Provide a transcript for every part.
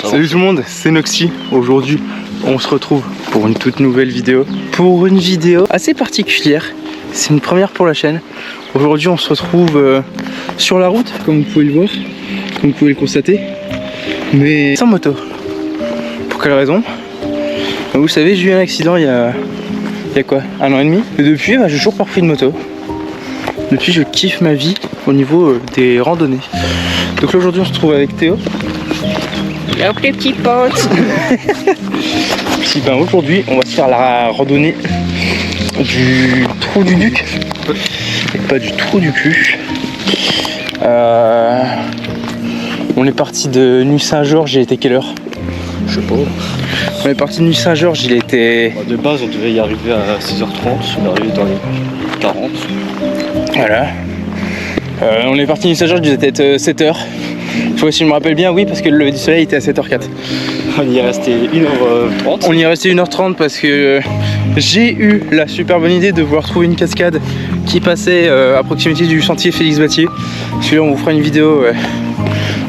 Salut tout le monde, c'est Noxy. Aujourd'hui, on se retrouve pour une toute nouvelle vidéo. Pour une vidéo assez particulière. C'est une première pour la chaîne. Aujourd'hui, on se retrouve sur la route, comme vous pouvez le voir, comme vous pouvez le constater. Mais sans moto. Pour quelle raison? Vous savez, j'ai eu un accident il y a quoi, 1 an et demi. Et depuis, j'ai toujours pas repris de moto. Depuis, je kiffe ma vie au niveau des randonnées. Donc là, aujourd'hui, on se trouve avec Théo. Donc les petits potes. Aujourd'hui, on va se faire la randonnée du trou du Duc. Et pas du trou du cul. On est parti de Nuit Saint-Georges, il était quelle heure? Je sais pas. On est parti de Nuit Saint-Georges, il était... De base, on devait y arriver à 6h30, on est arrivé dans les 40. Voilà. On est parti de Nuit Saint-Georges, il était peut-être 7h. Je vois si je me rappelle bien, oui, parce que le lever du soleil était à 7h04. On y est resté 1h30. On y est resté 1h30 parce que j'ai eu la super bonne idée de vouloir trouver une cascade qui passait à proximité du sentier Félix Battier. Celui-là, on vous fera une vidéo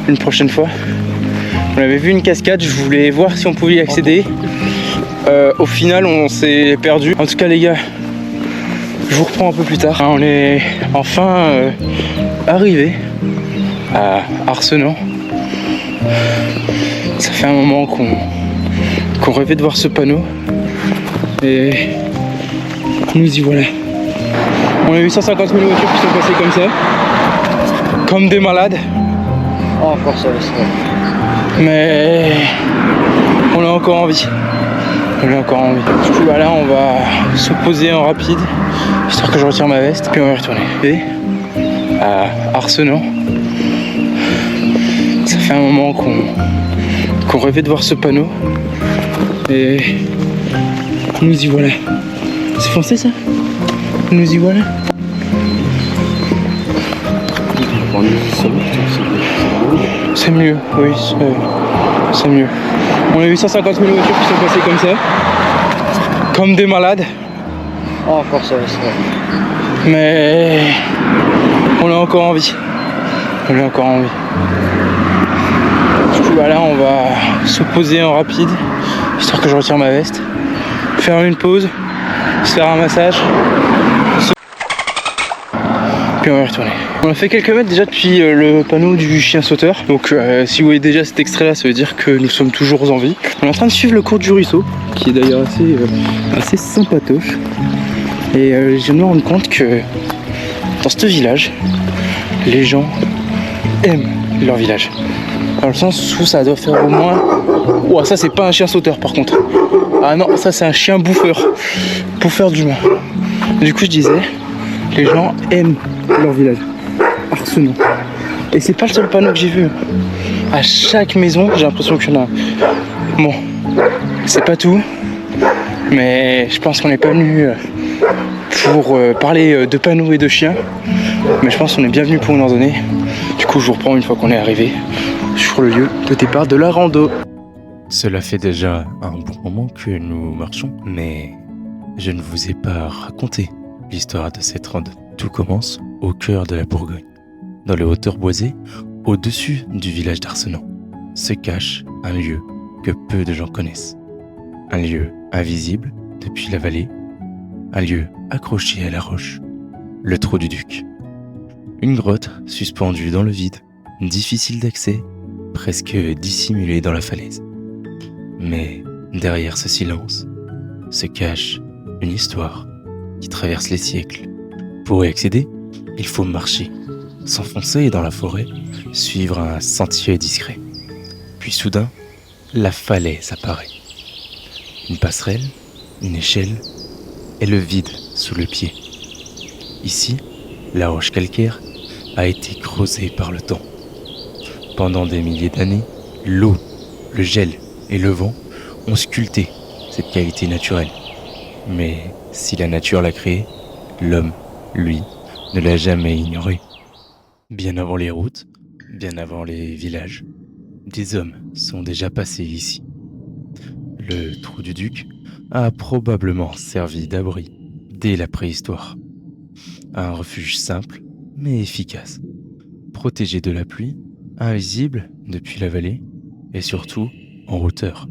une prochaine fois. On avait vu une cascade, je voulais voir si on pouvait y accéder. Au final, on s'est perdu. En tout cas, les gars, je vous reprends un peu plus tard. On est enfin arrivé à Arcenant. Ça fait un moment qu'on rêvait de voir ce panneau et nous y voilà. On a eu 150 000 voitures qui sont passées comme ça, comme des malades. Oh, encore ça, Mais on a encore envie. On a encore envie. Du coup, là, on va se poser en rapide, histoire que je retire ma veste, puis on va y retourner. Et à Arcenant. Ça fait un moment qu'on rêvait de voir ce panneau et nous y voilà. C'est français ça? Nous y voilà. C'est mieux, oui, c'est mieux. On a eu 150 000 voitures qui sont passées comme ça, comme des malades. Oh, encore ça, Mais on a encore envie. On a encore envie. Du coup, là, on va se poser en rapide, histoire que je retire ma veste, faire une pause, se faire un massage, puis on va y retourner. On a fait quelques mètres déjà depuis le panneau du chien sauteur. Donc si vous voyez déjà cet extrait là, ça veut dire que nous sommes toujours en vie. On est en train de suivre le cours du ruisseau, qui est d'ailleurs assez sympatoche. Et je viens de me rendre compte que dans ce village, les gens aiment leur village. Dans le sens où ça doit faire au moins... Ouah, ça c'est pas un chien sauteur par contre. Ah non, ça c'est un chien bouffeur. Bouffeur d'humains. Du coup je disais, les gens aiment leur village. Arcenant. Et c'est pas le seul panneau que j'ai vu. À chaque maison, j'ai l'impression qu'il y en a un. Bon, c'est pas tout. Mais je pense qu'on n'est pas venu pour parler de panneaux et de chiens. Mais je pense qu'on est bien venu pour une randonnée. Du coup, je vous reprends une fois qu'on est arrivé sur le lieu de départ de la rando. Cela fait déjà un bon moment que nous marchons, mais je ne vous ai pas raconté l'histoire de cette randonnée. Tout commence au cœur de la Bourgogne. Dans les hauteurs boisées, au-dessus du village d'Arcenant, se cache un lieu que peu de gens connaissent. Un lieu invisible depuis la vallée, un lieu accroché à la roche, le trou du Duc. Une grotte suspendue dans le vide, difficile d'accès, presque dissimulée dans la falaise. Mais derrière ce silence se cache une histoire qui traverse les siècles. Pour y accéder, il faut marcher, s'enfoncer dans la forêt, suivre un sentier discret. Puis soudain, la falaise apparaît. Une passerelle, une échelle et le vide sous le pied. Ici, la roche calcaire a été creusée par le temps. Pendant des milliers d'années, l'eau, le gel et le vent ont sculpté cette qualité naturelle. Mais si la nature l'a créée, l'homme, lui, ne l'a jamais ignorée. Bien avant les routes, bien avant les villages, des hommes sont déjà passés ici. Le trou du Duc a probablement servi d'abri dès la préhistoire. Un refuge simple mais efficace, protégé de la pluie, invisible depuis la vallée et surtout en hauteur.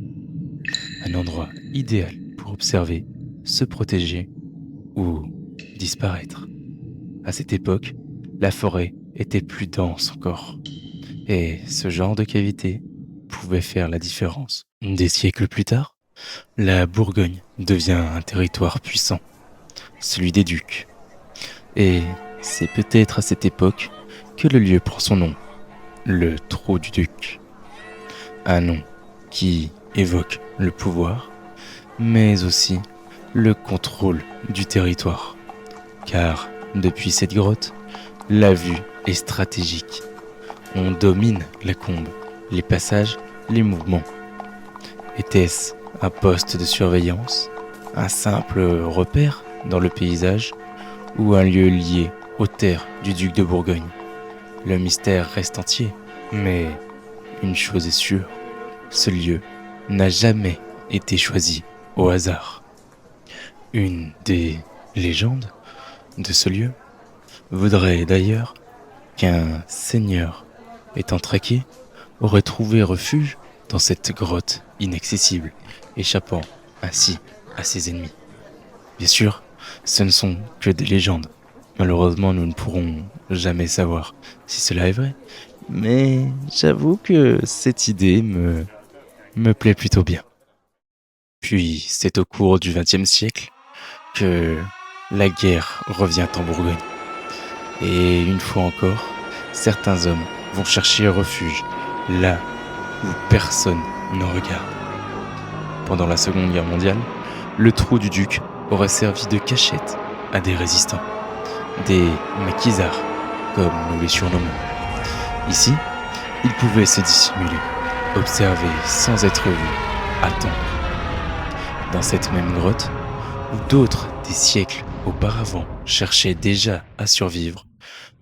Un endroit idéal pour observer, se protéger ou disparaître. À cette époque, la forêt était plus dense encore. Et ce genre de cavité pouvait faire la différence. Des siècles plus tard, la Bourgogne devient un territoire puissant, celui des ducs. Et c'est peut-être à cette époque que le lieu prend son nom, le Trou du Duc. Un nom qui évoque le pouvoir, mais aussi le contrôle du territoire. Car depuis cette grotte, la vue est stratégique. On domine la combe, les passages, les mouvements. Était-ce un poste de surveillance, un simple repère dans le paysage ou un lieu lié aux terres du duc de Bourgogne? Le mystère reste entier, mais une chose est sûre, ce lieu n'a jamais été choisi au hasard. Une des légendes de ce lieu voudrait d'ailleurs qu'un seigneur étant traqué aurait trouvé refuge dans cette grotte inaccessible, échappant ainsi à ses ennemis. Bien sûr, ce ne sont que des légendes. Malheureusement, nous ne pourrons jamais savoir si cela est vrai, mais j'avoue que cette idée me plaît plutôt bien. Puis, c'est au cours du XXe siècle que la guerre revient en Bourgogne. Et une fois encore, certains hommes vont chercher refuge là où personne ne regarde. Pendant la Seconde Guerre mondiale, le Trou du Duc aurait servi de cachette à des résistants, des maquisards, comme nous les surnommons. Ici, ils pouvaient se dissimuler, observer sans être vus, attendre. Dans cette même grotte, où d'autres, des siècles auparavant, cherchaient déjà à survivre,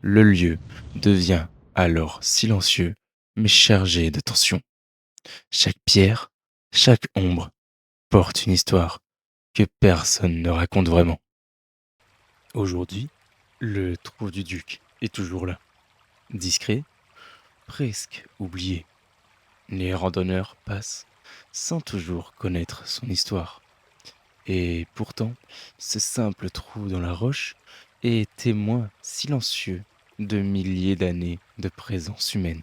le lieu devient alors silencieux, mais chargé de tension. Chaque pierre, chaque ombre porte une histoire que personne ne raconte vraiment. Aujourd'hui, le Trou du Duc est toujours là, discret, presque oublié. Les randonneurs passent sans toujours connaître son histoire. Et pourtant, ce simple trou dans la roche est témoin silencieux de milliers d'années de présence humaine.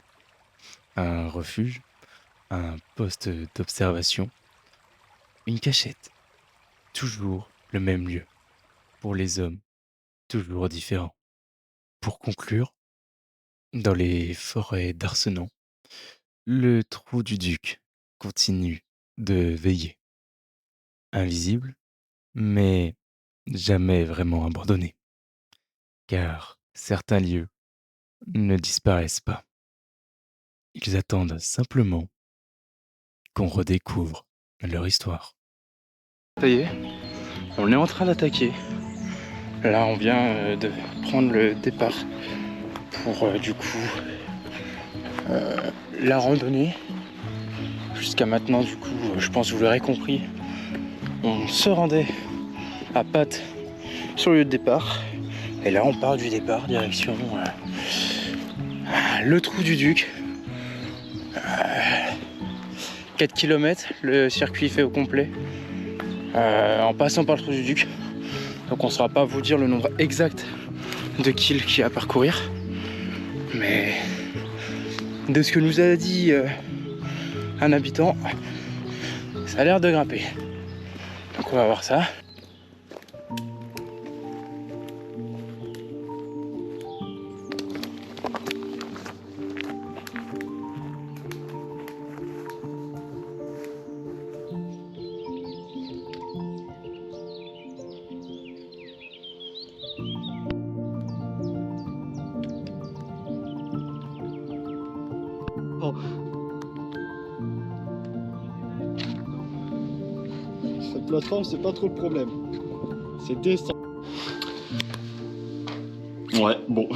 Un refuge, un poste d'observation, une cachette. Toujours le même lieu. Pour les hommes, toujours différents. Pour conclure, dans les forêts d'Arcenant, le Trou du Duc continue de veiller. Invisible, mais jamais vraiment abandonné. Car certains lieux ne disparaissent pas. Ils attendent simplement qu'on redécouvre leur histoire. Ça y est, on est en train d'attaquer. Là, on vient de prendre le départ pour du coup la randonnée. Jusqu'à maintenant, du coup, je pense que vous l'aurez compris, on se rendait à pattes sur le lieu de départ. Et là, on part du départ, direction le Trou du Duc. 4 km, le circuit fait au complet, en passant par le Trou du Duc. Donc on ne saura pas vous dire le nombre exact de kills qu'il y a à parcourir. Mais de ce que nous a dit un habitant, ça a l'air de grimper. Donc on va voir ça. Cette plateforme, c'est pas trop le problème. C'est descendre. Ouais, bon.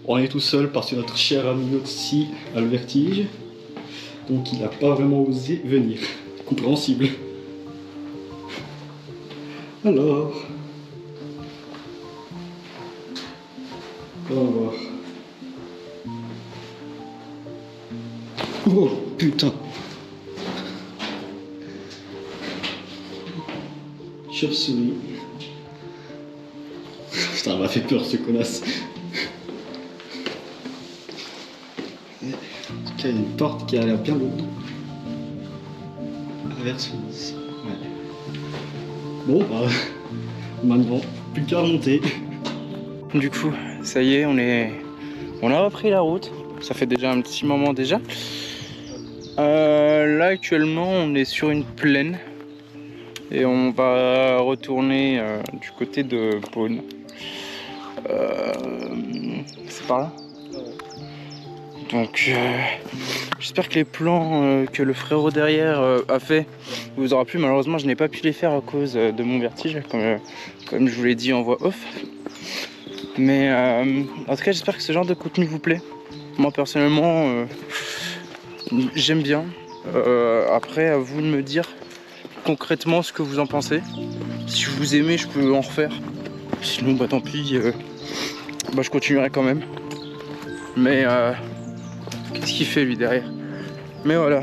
On est tout seul parce que notre cher ami aussi a le vertige. Donc il n'a pas vraiment osé venir. Compréhensible. Alors. On va voir. Oh putain. Chauve-souris. Putain, elle m'a fait peur ce connasse. En tout cas, il y a une porte qui a l'air bien lourde. Aversion. Ouais. Bon, bah, maintenant, plus qu'à remonter. Du coup, ça y est, on a repris la route. Ça fait déjà un petit moment déjà. Là actuellement, on est sur une plaine et on va retourner du côté de Beaune. C'est par là. Donc, j'espère que les plans que le frérot derrière a fait vous aura plu. Malheureusement, je n'ai pas pu les faire à cause de mon vertige, comme je vous l'ai dit en voix off. Mais en tout cas, j'espère que ce genre de contenu vous plaît. Moi personnellement, j'aime bien. Après, à vous de me dire concrètement ce que vous en pensez. Si vous aimez, je peux en refaire. Sinon, bah tant pis, je continuerai quand même. Mais qu'est-ce qu'il fait lui derrière? Mais voilà.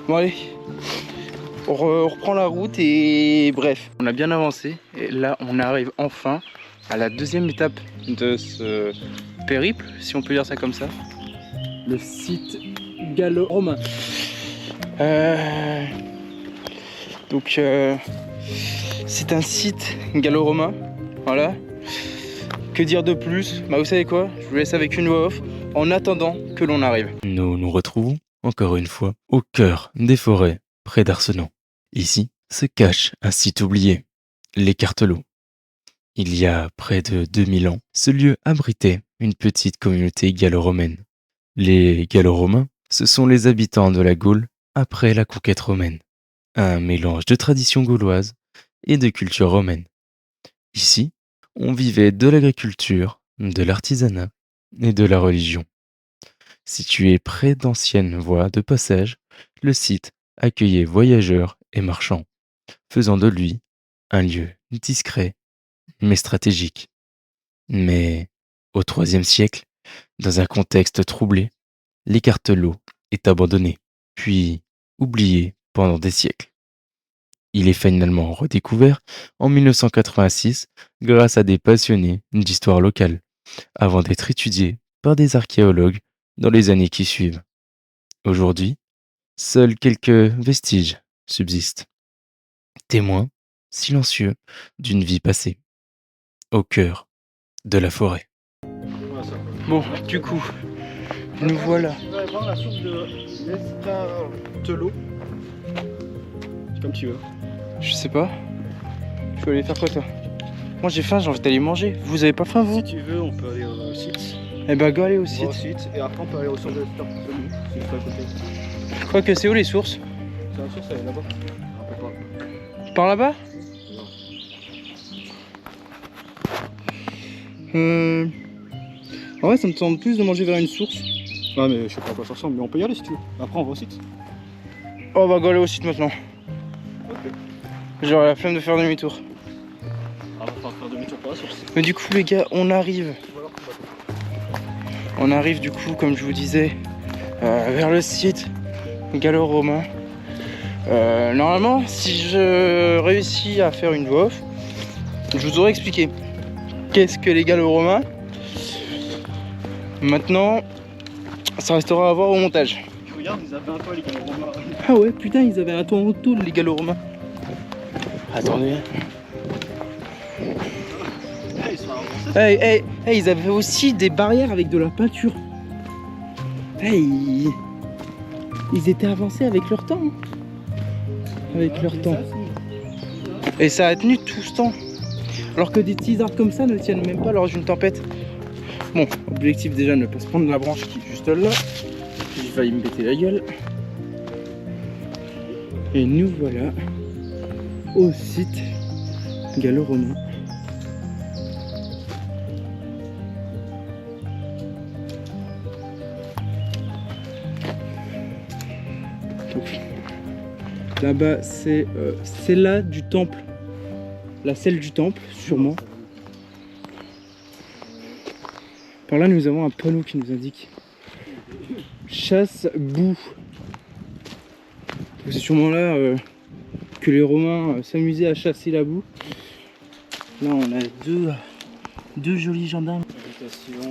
Bon allez, on reprend la route et bref, on a bien avancé. Et là, on arrive enfin à la deuxième étape de ce périple, si on peut dire ça comme ça. Le site gallo-romain. Donc c'est un site gallo-romain. Voilà. Que dire de plus? Bah vous savez quoi? Je vous laisse avec une voix off en attendant que l'on arrive. Nous nous retrouvons, encore une fois, au cœur des forêts, près d'Arsenan. Ici se cache un site oublié, les Cartelots. Il y a près de 2000 ans, ce lieu abritait une petite communauté gallo-romaine. Les Gallo-Romains, ce sont les habitants de la Gaule après la conquête romaine. Un mélange de traditions gauloises et de culture romaine. Ici, on vivait de l'agriculture, de l'artisanat et de la religion. Situé près d'anciennes voies de passage, le site accueillait voyageurs et marchands, faisant de lui un lieu discret mais stratégique. Mais au IIIe siècle, dans un contexte troublé, les Cartelots est abandonné, puis oublié pendant des siècles. Il est finalement redécouvert en 1986 grâce à des passionnés d'histoire locale, avant d'être étudié par des archéologues dans les années qui suivent. Aujourd'hui, seuls quelques vestiges subsistent, témoins silencieux d'une vie passée, au cœur de la forêt. Bon, du coup, nous voilà. Tu vas voir la source de l'Escartelot. C'est comme tu veux. Je sais pas. Tu veux aller faire quoi toi? Moi j'ai faim, j'ai envie d'aller manger. Vous avez pas faim vous? Si tu veux, on peut aller au site. Eh ben go aller au On va au site. site et après on peut aller au centre de l'Escartelot. C'est juste à côté. Quoique c'est où les sources? C'est la source, elle est là-bas. Un peu pas. Par là-bas? En vrai ça me semble plus de manger vers une source. Ouais, mais je sais pas à quoi ça ressemble, mais on peut y aller si tu veux. Après on va au site. Oh bah go aller au site maintenant. Ok. J'aurais la flemme de faire demi-tour. On va faire demi-tour pour la source. Mais du coup les gars, on arrive. On arrive du coup, comme je vous disais, vers le site gallo-romain. Normalement, si je réussis à faire une voix off, je vous aurais expliqué qu'est-ce que les gallo-romains. Maintenant, ça restera à voir au montage. Regarde, ils avaient un toit les gallo-romains. Ah ouais, putain, ils avaient un toit en tôle, les gallo-romains. Attendez. Ils sont avancés. Hey, ils avaient aussi des barrières avec de la peinture. Hey, ils étaient avancés avec leur temps. Hein. Avec leur temps. Et ça a tenu tout ce temps. Alors que des petits arbres comme ça ne tiennent même pas lors d'une tempête. Bon, objectif déjà, ne pas se prendre la branche qui est juste là. J'ai failli me péter la gueule. Et nous voilà au site gallo-romain. Là-bas, c'est là du temple. La selle du temple, sûrement. Par là, nous avons un panneau qui nous indique chasse-boue. C'est sûrement là que les Romains s'amusaient à chasser la boue. Là on a deux jolis gendarmes.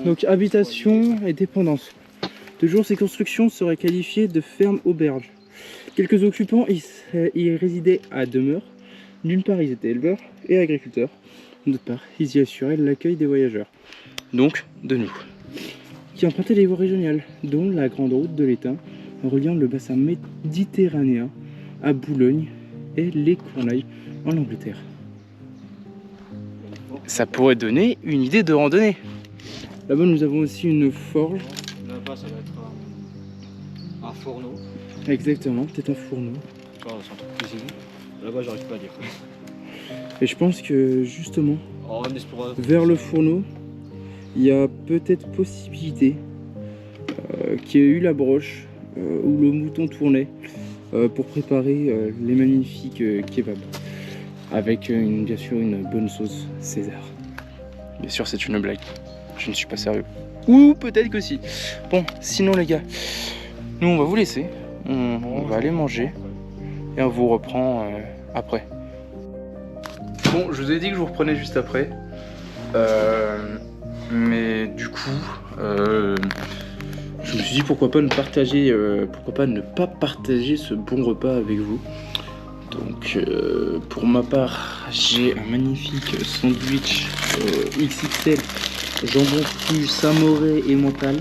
Donc habitation et dépendance. De jour, ces constructions seraient qualifiées de fermes-auberges. Quelques occupants y résidaient à demeure. D'une part, ils étaient éleveurs et agriculteurs. D'autre part, ils y assuraient l'accueil des voyageurs. Donc, de nous. Qui empruntaient les voies régionales, dont la grande route de l'Étain, reliant le bassin méditerranéen à Boulogne et les Cornouailles en Angleterre. Ça pourrait donner une idée de randonnée. Là-bas, nous avons aussi une forge. Là-bas, ça va être un fourneau. Exactement, peut-être un fourneau. Enfin, c'est un truc de cuisine. Là-bas, j'arrive pas à dire. Et je pense que justement, Oh, un explorateur. vers le fourneau, il y a peut-être possibilité qu'il y ait eu la broche où le mouton tournait pour préparer les magnifiques kebabs. Avec bien sûr une bonne sauce César. Bien sûr, c'est une blague. Je ne suis pas sérieux. Ou peut-être que si. Bon, sinon les gars, nous on va vous laisser. On va aller manger. Et on vous reprend après. Bon, je vous ai dit que je vous reprenais juste après. Mais du coup, je me suis dit pourquoi pas ne pas partager ce bon repas avec vous. Donc pour ma part, j'ai un magnifique sandwich XXL, jambon cru, samouraï et mental.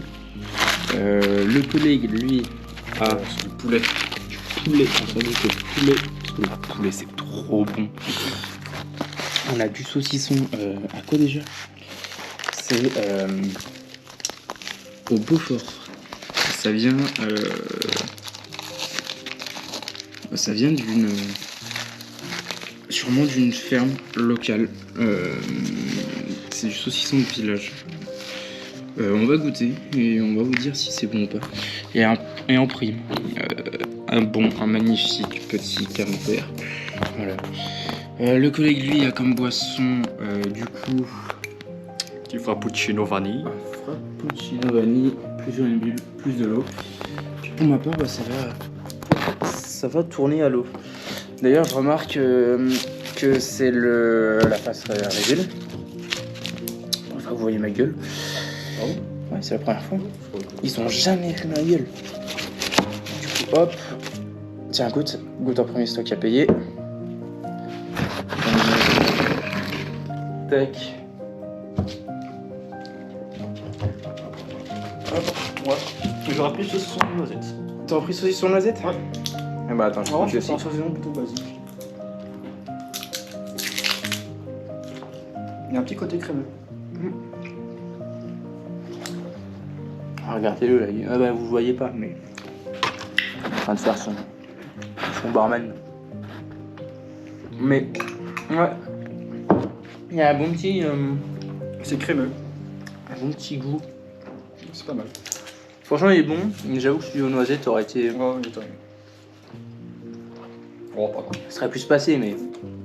Le collègue, lui, a du poulet. Un sandwich au poulet, parce que le poulet c'est trop bon. On a du saucisson à quoi déjà? C'est au Beaufort. Ça vient sûrement d'une ferme locale. C'est du saucisson de village. On va goûter et on va vous dire si c'est bon ou pas. Et en prime, un magnifique petit camembert. Voilà. Le collègue lui a comme boisson du coup Du frappuccino vanille. un frappuccino vanille, plus de l'eau. Puis pour ma part, bah, ça va tourner à l'eau. D'ailleurs, je remarque que c'est la face révélée. Enfin, vous voyez ma gueule. Ah bon? Ouais, c'est la première fois. Ils ont jamais vu ma gueule. Du coup, hop. Tiens, goûte en premier, c'est toi qui as payé. Tac. Hop, ouais. J'aurais pris ce saucisson de noisette. T'as pris saucisson noisette? Ouais. Ah bah attends, je Non, prends c'est aussi. un saucisson plutôt basique. Il y a un petit côté crémeux. Ah, regardez-le là, ah bah vous voyez pas, mais en train de faire son barman. Mais ouais, il y a un bon petit, C'est crémeux. un bon petit goût. C'est pas mal. Franchement, il est bon. Mais j'avoue que celui aux noisettes aurait été, Ouais, il est terrible. Oh, pas grave. ça serait plus passé, mais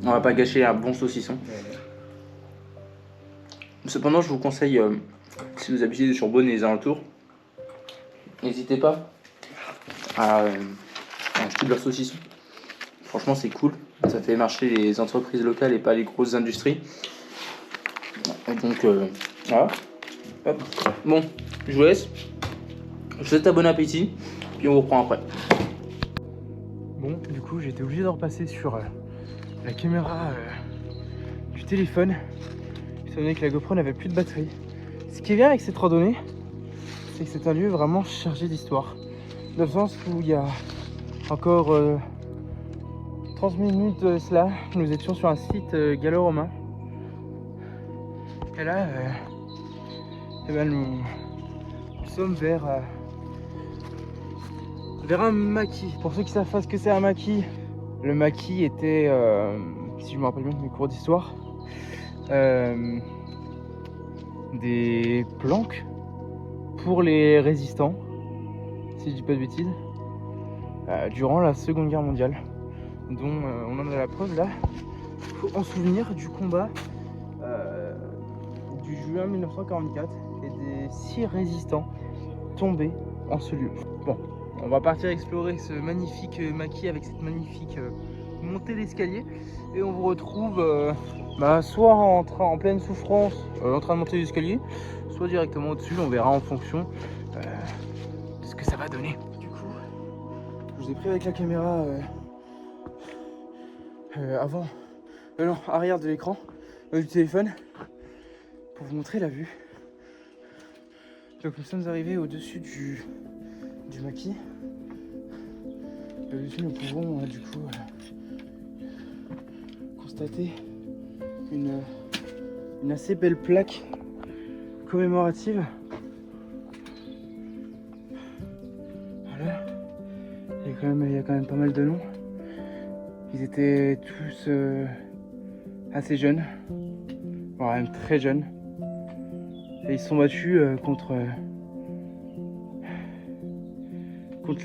on va pas gâcher un bon saucisson. Cependant, je vous conseille, si vous habitez sur Beaune et les alentours, n'hésitez pas à acheter de leur saucisson. Franchement, c'est cool. Ça fait marcher les entreprises locales et pas les grosses industries. Et donc, voilà. Hop. Bon, je vous laisse. Je vous souhaite un bon appétit. Puis on vous reprend après. Bon, du coup, j'ai été obligé de repasser sur la caméra du téléphone. Étant donné que la GoPro n'avait plus de batterie. Ce qui est bien avec cette randonnée, c'est que c'est un lieu vraiment chargé d'histoire. Dans le sens où il y a encore 30 minutes de cela, nous étions sur un site gallo-romain. Et là, nous sommes vers un maquis. Pour ceux qui savent pas ce que c'est un maquis, le maquis était, si je me rappelle bien de mes cours d'histoire, des planques pour les résistants, si je dis pas de bêtises, durant la Seconde Guerre mondiale, dont on en a la preuve là, en souvenir du combat du juin 1944 et des 6 résistants tombés en ce lieu. Bon, on va partir explorer ce magnifique maquis avec cette magnifique montez l'escalier et on vous retrouve soit en pleine souffrance, en train de monter l'escalier, soit directement au-dessus. On verra en fonction de ce que ça va donner. Du coup, je vous ai pris avec la caméra arrière de l'écran du téléphone pour vous montrer la vue. Donc nous sommes arrivés au-dessus du maquis. Et au-dessus nous pouvons du coup constater une assez belle plaque commémorative. Voilà. Il y a quand même pas mal de noms. Ils étaient tous assez jeunes, voire même très jeunes. Et ils se sont battus contre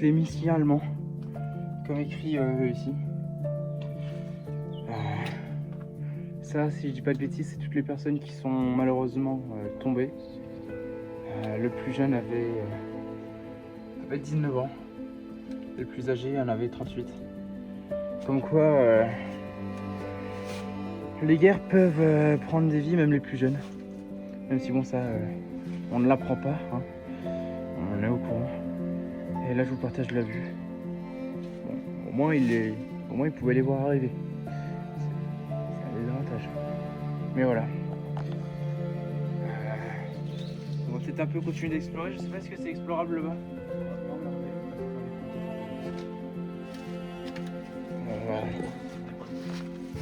les missiles allemands, comme écrit ici. Ça, si je dis pas de bêtises, c'est toutes les personnes qui sont malheureusement tombées. Le plus jeune avait 19 ans, le plus âgé en avait 38. Comme quoi, les guerres peuvent prendre des vies, même les plus jeunes. Même si bon, ça, on ne l'apprend pas, hein. On est au courant. Et là, je vous partage la vue. Bon, au moins, il pouvait les voir arriver. Ça a des avantages. Mais voilà. On va peut-être un peu continuer d'explorer. Je sais pas si c'est explorable là-bas.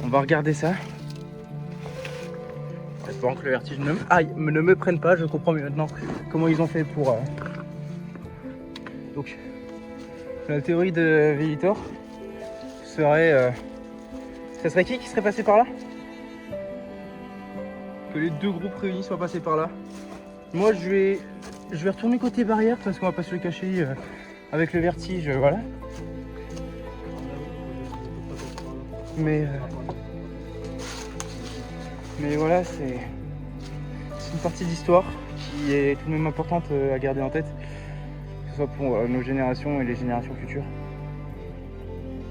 On va regarder ça. Espérant que le vertige ne me prenne pas. Je comprends mieux maintenant comment ils ont fait pour... Donc, la théorie de Vélitor serait... ça serait qui serait passé par là? Que les deux groupes réunis soient passés par là. Moi, je vais retourner côté barrière parce qu'on va pas se le cacher avec le vertige, voilà. Mais voilà, c'est une partie d'histoire qui est tout de même importante à garder en tête, que ce soit pour nos générations et les générations futures.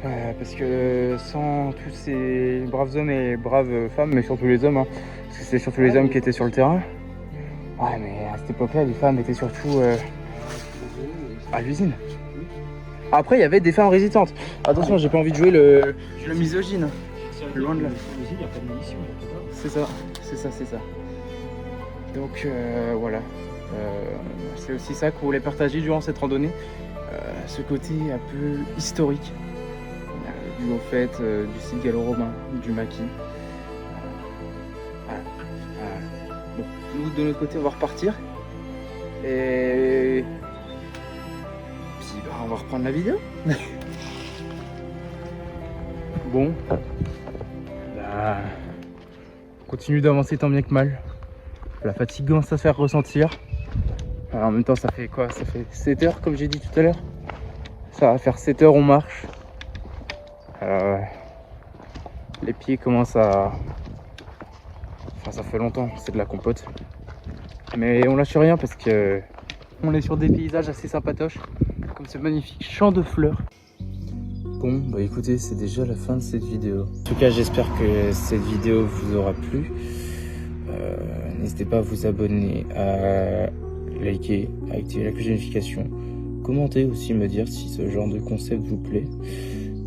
Parce que sans tous ces braves hommes et braves femmes, mais surtout les hommes, hein, parce que c'est surtout les hommes qui étaient sur le terrain. Ouais, mais à cette époque-là, les femmes étaient surtout à l'usine. Après, il y avait des femmes résistantes. Attention, j'ai pas envie de jouer le misogyne. Loin de là. Il n'y a pas de munitions, il n'y a pas d'armes. C'est ça. Donc voilà. C'est aussi ça qu'on voulait partager durant cette randonnée. Ce côté un peu historique. Dû au fait du site gallo-romain, du maquis. Voilà. Bon, nous de notre côté on va repartir. Et puis on va reprendre la vidéo. Bon. On continue d'avancer tant bien que mal. La fatigue commence à se faire ressentir. Alors en même temps ça fait quoi? Ça fait 7 heures comme j'ai dit tout à l'heure. Ça va faire 7 heures on marche. Les pieds commencent à... Enfin ça fait longtemps, c'est de la compote. Mais on lâche rien parce que on est sur des paysages assez sympatoches. Comme ce magnifique champ de fleurs. Bon, bah écoutez, c'est déjà la fin de cette vidéo. En tout cas, j'espère que cette vidéo vous aura plu. N'hésitez pas à vous abonner, à liker, à activer la cloche de notification. Commentez aussi, me dire si ce genre de concept vous plaît.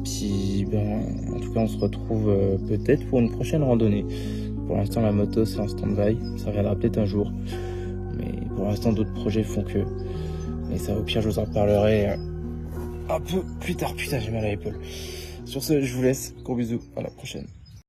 Puis, en tout cas, on se retrouve peut-être pour une prochaine randonnée. Pour l'instant, la moto, c'est en stand-by. Ça reviendra peut-être un jour. Mais pour l'instant, d'autres projets font que. Et ça, au pire, je vous en parlerai un peu plus tard. Putain, j'ai mal à l'épaule. Sur ce, je vous laisse. Gros bisous. À la prochaine.